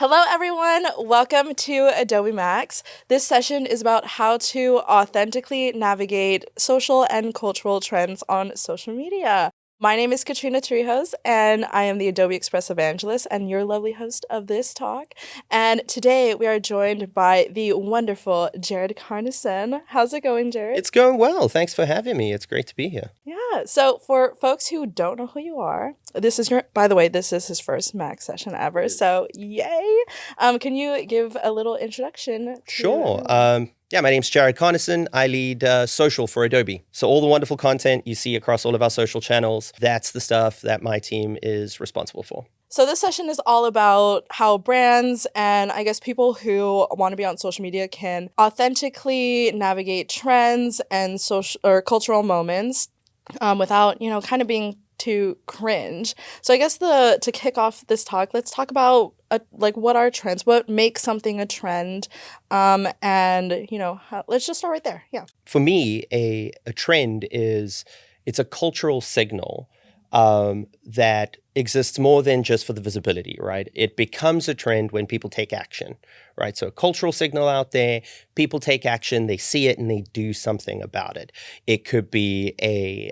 Hello, everyone. Welcome to Adobe Max. This session is about how to authentically navigate social and cultural trends on social media. My name is Katrina Trijos, and I am the Adobe Express Evangelist and your lovely host of this talk. And today we are joined by the wonderful Jared Carnison. How's it going, Jared? It's going well. Thanks for having me. It's great to be here. Yeah. So for folks who don't know who you are, this is his first Max session ever. So yay. Can you give a little introduction to Sure. everyone? My name's Jared Carnison. I lead social for Adobe. So all the wonderful content you see across all of our social channels, that's the stuff that my team is responsible for. So this session is all about how brands and I guess people who want to be on social media can authentically navigate trends and social or cultural moments without, kind of being too cringe. So I guess to kick off this talk, let's talk about what are trends, what makes something a trend, let's just start right there. Yeah. For me, a trend it's a cultural signal that exists more than just for the visibility, right? It becomes a trend when people take action, right? So a cultural signal out there, people take action, they see it and they do something about it. It could be a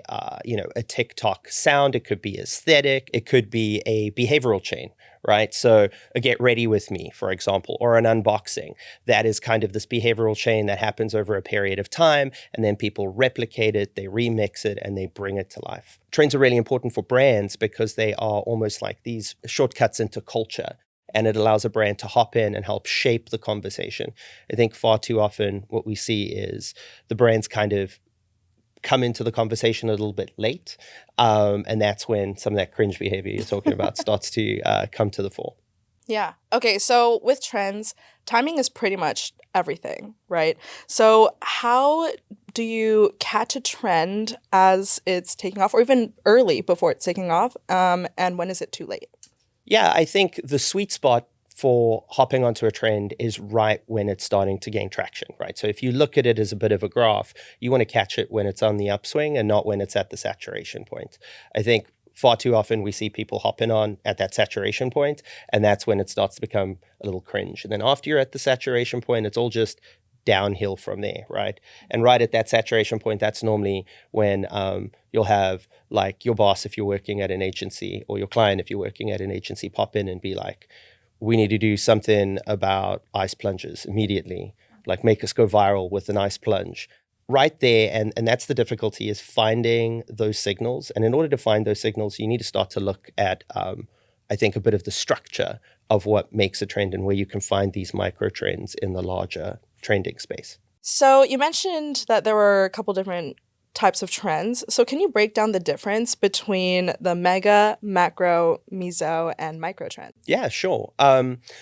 TikTok sound, it could be aesthetic, it could be a behavioral chain, right? So a get ready with me, for example, or an unboxing. That is kind of this behavioral chain that happens over a period of time, and then people replicate it, they remix it, and they bring it to life. Trends are really important for brands because they are almost like these shortcuts into culture, and it allows a brand to hop in and help shape the conversation. I think far too often what we see is the brands kind of come into the conversation a little bit late, and that's when some of that cringe behavior you're talking about starts to come to the fore. Yeah. Okay. So with trends, timing is pretty much everything, right? So how do you catch a trend as it's taking off, or even early before it's taking off? And when is it too late? Yeah, I think the sweet spot for hopping onto a trend is right when it's starting to gain traction, right? So if you look at it as a bit of a graph, you want to catch it when it's on the upswing and not when it's at the saturation point. I think far too often we see people hopping on at that saturation point, and that's when it starts to become a little cringe. And then after you're at the saturation point, it's all just downhill from there, right? And right at that saturation point, that's normally when you'll have like your boss if you're working at an agency, or your client if you're working at an agency, pop in and be like, we need to do something about ice plunges immediately, like make us go viral with an ice plunge. Right there, and that's the difficulty, is finding those signals. And in order to find those signals, you need to start to look at, I think, a bit of the structure of what makes a trend and where you can find these micro trends in the larger trending space. So you mentioned that there were a couple different types of trends. So can you break down the difference between the mega, macro, meso, and micro trends? Yeah, sure.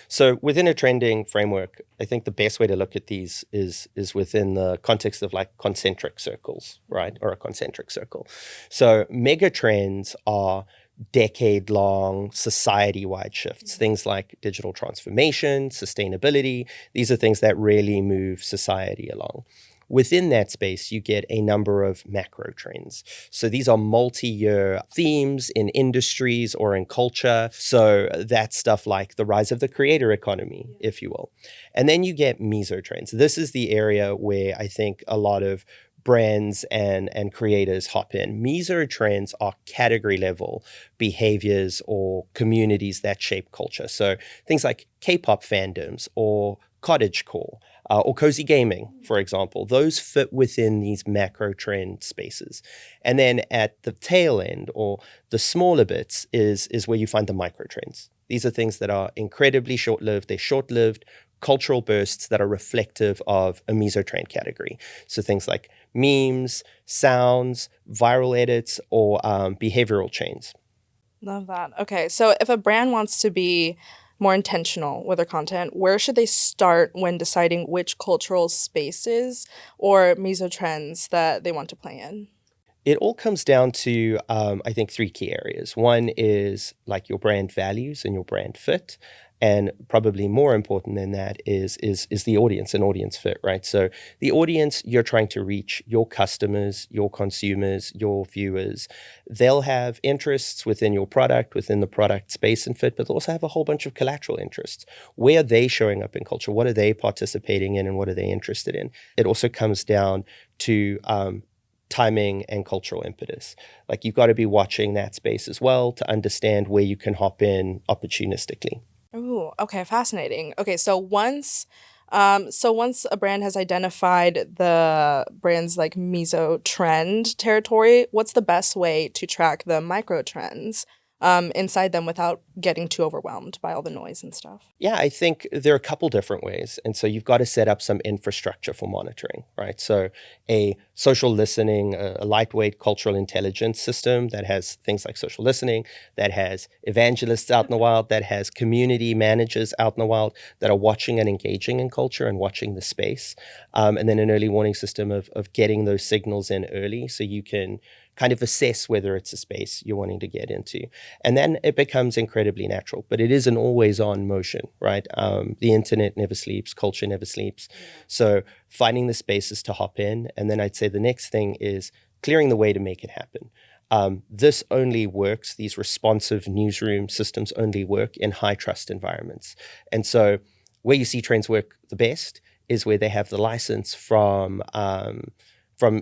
So within a trending framework, I think the best way to look at these is within the context of like concentric circles, right? Or a concentric circle. So mega trends are decade-long society-wide shifts, things like digital transformation, sustainability. These are things that really move society along. Within that space, you get a number of macro trends. So these are multi-year themes in industries or in culture. So that's stuff like the rise of the creator economy, if you will. And then you get meso trends. This is the area where I think a lot of brands and creators hop in. Meso trends are category level behaviors or communities that shape culture. So things like K-pop fandoms or cottagecore, or cozy gaming, for example. Those fit within these macro trend spaces. And then at the tail end, or the smaller bits, is where you find the micro trends. These are things that are incredibly short-lived. They're short-lived cultural bursts that are reflective of a meso trend category. So things like memes, sounds, viral edits, or behavioral chains. Love that. Okay, so if a brand wants to be more intentional with their content, where should they start when deciding which cultural spaces or meso trends that they want to play in? It all comes down to, I think, three key areas. One is like your brand values and your brand fit. And probably more important than that is the audience and audience fit, right? So the audience you're trying to reach, your customers, your consumers, your viewers, they'll have interests within your product, within the product space and fit, but they'll also have a whole bunch of collateral interests. Where are they showing up in culture? What are they participating in and what are they interested in? It also comes down to timing and cultural impetus. Like you've got to be watching that space as well to understand where you can hop in opportunistically. Ooh, okay, fascinating. Okay, so once a brand has identified the brand's like meso trend territory, what's the best way to track the micro trends inside them without getting too overwhelmed by all the noise and stuff? Yeah, I think there are a couple different ways. And so you've got to set up some infrastructure for monitoring, right? So a social listening, a lightweight cultural intelligence system that has things like social listening, that has evangelists out in the wild, that has community managers out in the wild that are watching and engaging in culture and watching the space. And then an early warning system of getting those signals in early so you can kind of assess whether it's a space you're wanting to get into. And then it becomes incredibly natural, but it is an always on motion, right? The internet never sleeps, culture never sleeps. So finding the spaces to hop in. And then I'd say the next thing is clearing the way to make it happen. This only works, these responsive newsroom systems only work in high trust environments. And so where you see trends work the best is where they have the license from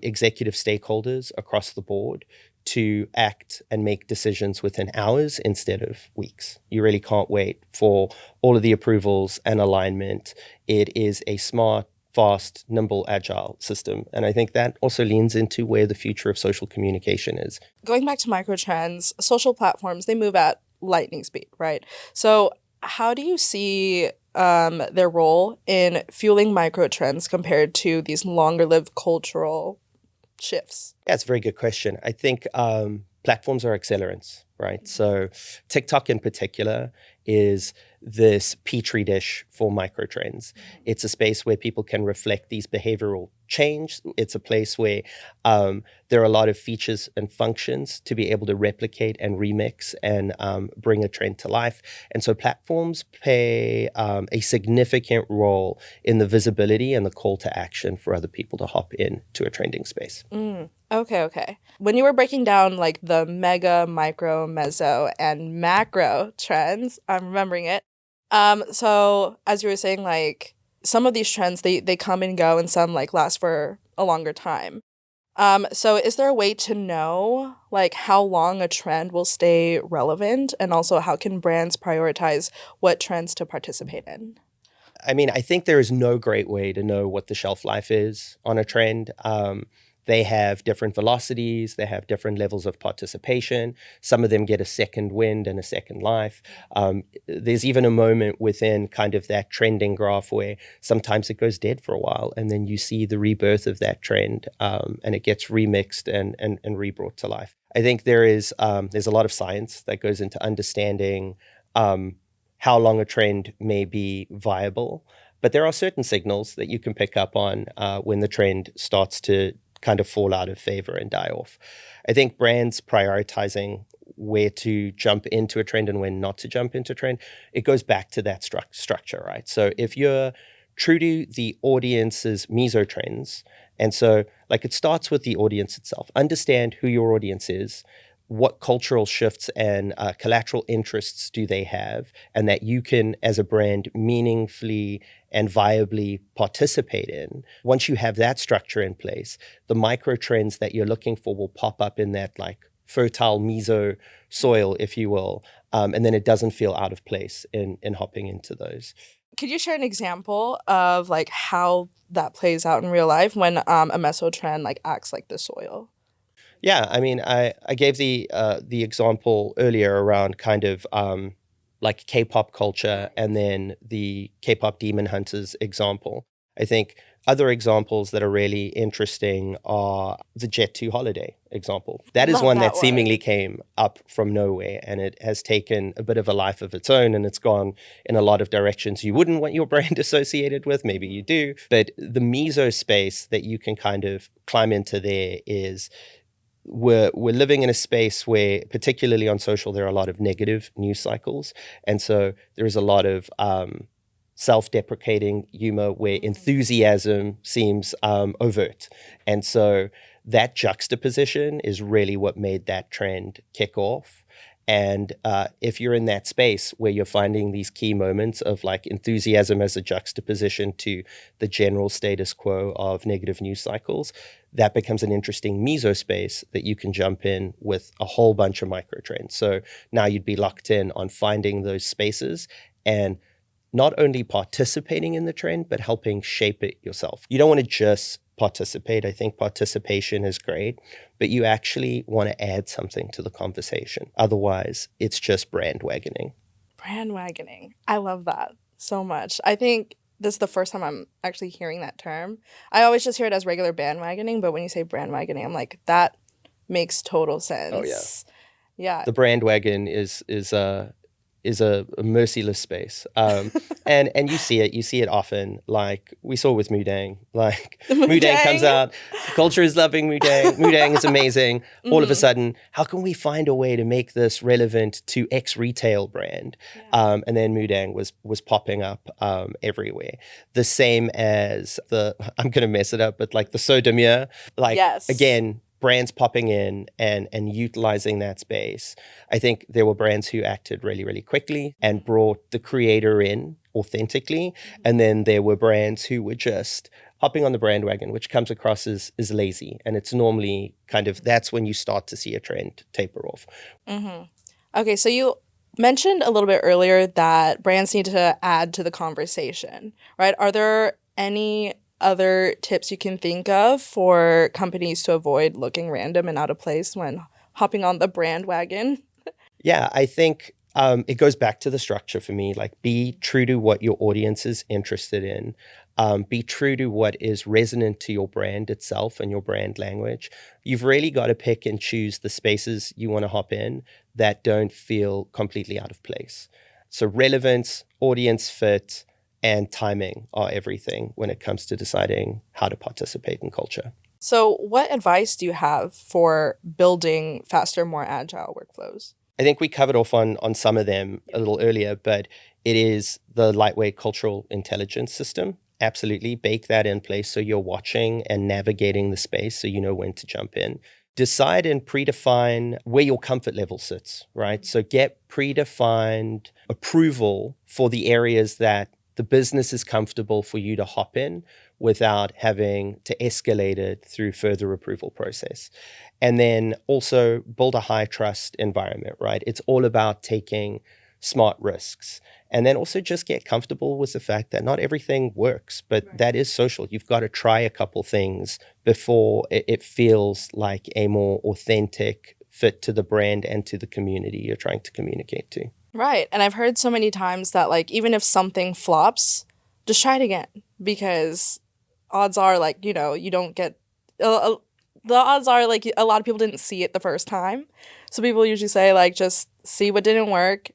executive stakeholders across the board to act and make decisions within hours instead of weeks. You really can't wait for all of the approvals and alignment. It is a smart, fast, nimble, agile system. And I think that also leans into where the future of social communication is. Going back to microtrends, social platforms, they move at lightning speed, right? So how do you see their role in fueling microtrends compared to these longer lived cultural shifts? That's a very good question. I think platforms are accelerants, right? So TikTok in particular is this petri dish for microtrends. It's a space where people can reflect these behavioral change. It's a place where there are a lot of features and functions to be able to replicate and remix and bring a trend to life. And so platforms play a significant role in the visibility and the call to action for other people to hop in to a trending space. Okay. When you were breaking down like the mega, micro, meso, and macro trends, I'm remembering it. So as you were saying, like some of these trends they come and go and some like last for a longer time. So is there a way to know like how long a trend will stay relevant and also how can brands prioritize what trends to participate in? I mean, I think there is no great way to know what the shelf life is on a trend. They have different velocities. They have different levels of participation. Some of them get a second wind and a second life. There's even a moment within kind of that trending graph where sometimes it goes dead for a while, and then you see the rebirth of that trend, and it gets remixed and rebrought to life. I think there's a lot of science that goes into understanding how long a trend may be viable. But there are certain signals that you can pick up on when the trend starts to kind of fall out of favor and die off. I think brands prioritizing where to jump into a trend and when not to jump into a trend, it goes back to that structure, right? So if you're true to the audience's meso trends, and so like it starts with the audience itself, understand who your audience is, what cultural shifts and collateral interests do they have, and that you can, as a brand, meaningfully and viably participate in. Once you have that structure in place, the micro trends that you're looking for will pop up in that like fertile meso soil, if you will, and then it doesn't feel out of place in hopping into those. Could you share an example of like how that plays out in real life when a meso trend like acts like the soil? Yeah, I mean, I gave the example earlier around kind of like K-pop culture and then the K-pop Demon Hunters example. I think other examples that are really interesting are the Jet 2 holiday example. That is Love one that that one. seemingly came up from nowhere and it has taken a bit of a life of its own and it's gone in a lot of directions you wouldn't want your brand associated with. Maybe you do. But the meso space that you can kind of climb into there is we're living in a space where, particularly on social, there are a lot of negative news cycles, and so there is a lot of self-deprecating humor where enthusiasm seems overt, and so that juxtaposition is really what made that trend kick off. And if you're in that space where you're finding these key moments of like enthusiasm as a juxtaposition to the general status quo of negative news cycles, that becomes an interesting mesospace that you can jump in with a whole bunch of micro trends. So now you'd be locked in on finding those spaces and not only participating in the trend, but helping shape it yourself. You don't want to just participate. I think participation is great, but you actually want to add something to the conversation. Otherwise, it's just brandwagoning. Brandwagoning. I love that so much. I think this is the first time I'm actually hearing that term. I always just hear it as regular bandwagoning, but when you say brandwagoning, I'm like, that makes total sense. Oh, yeah. Yeah. The brandwagon is a merciless space. And you see it often. Like we saw with Mudang. Like Mudang comes out, culture is loving Mudang. Mudang is amazing. All of a sudden, how can we find a way to make this relevant to X retail brand? Yeah. And then Mudang was popping up everywhere. The same as I'm gonna mess it up, but like the Sodemure. Like Yes. again, brands popping in and utilizing that space. I think there were brands who acted really, really quickly and brought the creator in authentically. And then there were brands who were just hopping on the brand wagon, which comes across as lazy. And it's normally kind of, that's when you start to see a trend taper off. Mm-hmm. Okay, so you mentioned a little bit earlier that brands need to add to the conversation, right? Are there any other tips you can think of for companies to avoid looking random and out of place when hopping on the brand wagon? Yeah, I think it goes back to the structure for me. Like, be true to what your audience is interested in. Be true to what is resonant to your brand itself and your brand language. You've really got to pick and choose the spaces you want to hop in that don't feel completely out of place. So relevance, audience fit, and timing are everything when it comes to deciding how to participate in culture. So what advice do you have for building faster, more agile workflows? I think we covered off on some of them a little earlier, but it is the lightweight cultural intelligence system. Absolutely. Bake that in place so you're watching and navigating the space so you know when to jump in. Decide and predefine where your comfort level sits, right? So get predefined approval for the areas that the business is comfortable for you to hop in without having to escalate it through further approval process. And then also build a high trust environment, right? It's all about taking smart risks. And then also just get comfortable with the fact that not everything works, but that is social. You've got to try a couple things before it feels like a more authentic fit to the brand and to the community you're trying to communicate to. Right. And I've heard so many times that, like, even if something flops, just try it again, because odds are, like, you know, you don't get the odds are, like, a lot of people didn't see it the first time. So people usually say, like, just see what didn't work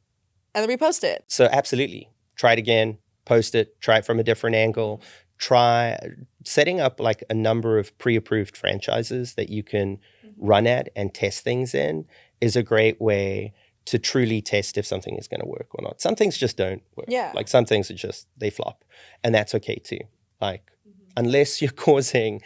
and then repost it. So absolutely. Try it again, post it, try it from a different angle. Try setting up like a number of pre-approved franchises that you can run at and test things in is a great way to truly test if something is going to work or not. Some things just don't work. Yeah. Like some things are just, they flop. And that's okay too. Like, unless you're causing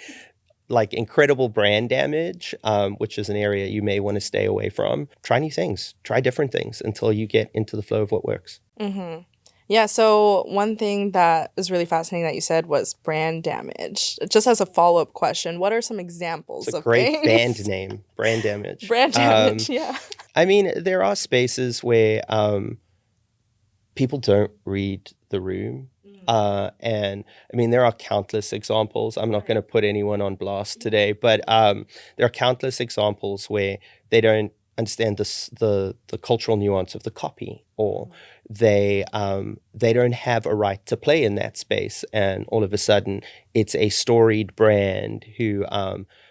like incredible brand damage, which is an area you may want to stay away from, try new things, try different things until you get into the flow of what works. Mm-hmm. Yeah, so one thing that is really fascinating that you said was brand damage. Just as a follow-up question, what are some examples It's a of great things? band name, brand damage. Brand damage, yeah. I mean, there are spaces where people don't read the room. And I mean, there are countless examples. I'm not going to put anyone on blast today, but there are countless examples where they don't understand the cultural nuance of the copy, or they don't have a right to play in that space. And all of a sudden, it's a storied brand who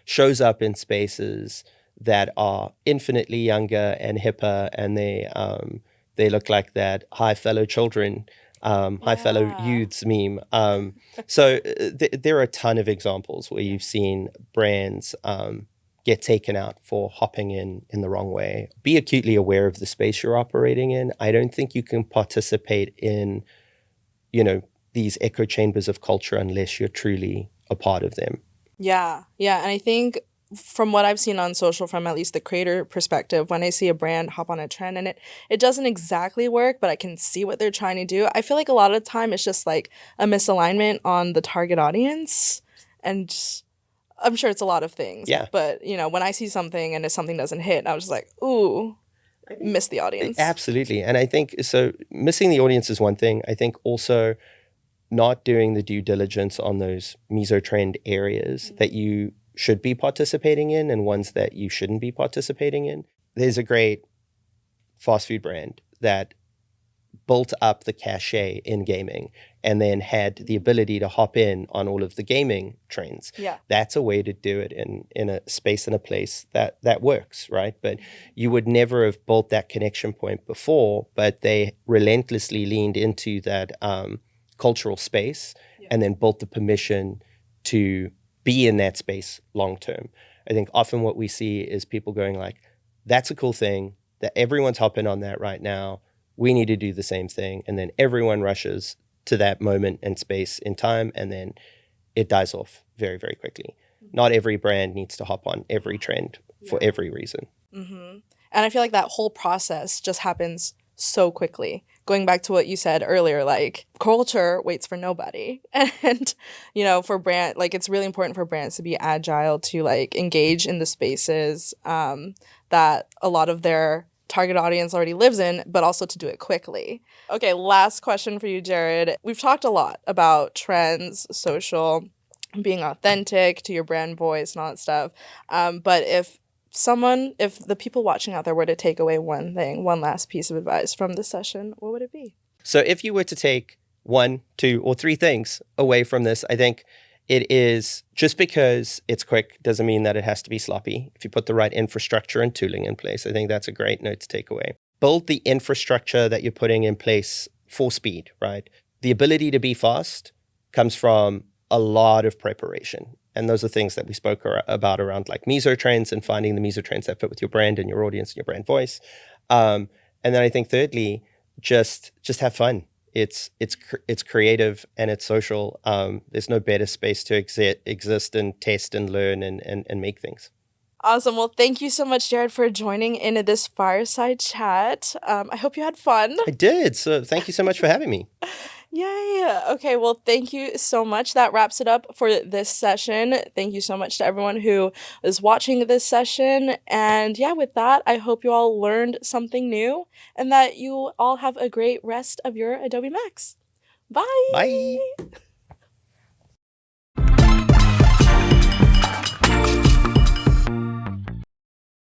shows up in spaces that are infinitely younger and hipper, and they look like that hi fellow children, hi fellow youths meme. So there are a ton of examples where you've seen brands get taken out for hopping in the wrong way. Be acutely aware of the space you're operating in. I don't think you can participate in, these echo chambers of culture unless you're truly a part of them. Yeah. Yeah. And I think from what I've seen on social, from at least the creator perspective, when I see a brand hop on a trend and it doesn't exactly work, but I can see what they're trying to do, I feel like a lot of the time it's just like a misalignment on the target audience. And I'm sure it's a lot of things. Yeah. But, when I see something and if something doesn't hit, I was just like, ooh, miss the audience. Absolutely. And I think so missing the audience is one thing. I think also not doing the due diligence on those mesotrend areas that you should be participating in and ones that you shouldn't be participating in. There's a great fast food brand that built up the cachet in gaming and then had the ability to hop in on all of the gaming trends. Yeah. That's a way to do it in a space and a place that works, right? But you would never have built that connection point before, but they relentlessly leaned into that cultural space and then built the permission to be in that space long term. I think often what we see is people going like, that's a cool thing, that everyone's hopping on that right now. We need to do the same thing. And then everyone rushes to that moment and space in time, and then it dies off very, very quickly. Not every brand needs to hop on every trend for every reason. Mm-hmm. And I feel like that whole process just happens so quickly. Going back to what you said earlier, like culture waits for nobody. And, for brand, like it's really important for brands to be agile, to like engage in the spaces that a lot of their target audience already lives in, but also to do it quickly. Okay, last question for you, Jared. We've talked a lot about trends, social, being authentic to your brand voice and all that stuff. But if the people watching out there were to take away one thing, one last piece of advice from this session, what would it be? So if you were to take 1, 2, or 3 things away from this, I think it is just because it's quick doesn't mean that it has to be sloppy. If you put the right infrastructure and tooling in place, I think that's a great note to take away. Build the infrastructure that you're putting in place for speed, right? The ability to be fast comes from a lot of preparation. And those are things that we spoke about around like mesotrends and finding the mesotrends that fit with your brand and your audience and your brand voice. And then I think thirdly, just have fun. It's creative and it's social. There's no better space to exist and test and learn and make things. Awesome. Well, thank you so much, Jared, for joining in this fireside chat. I hope you had fun. I did. So thank you so much for having me. Yay. Okay, well, thank you so much. That wraps it up for this session. Thank you so much to everyone who is watching this session. And yeah, with that, I hope you all learned something new and that you all have a great rest of your Adobe Max. Bye. Bye.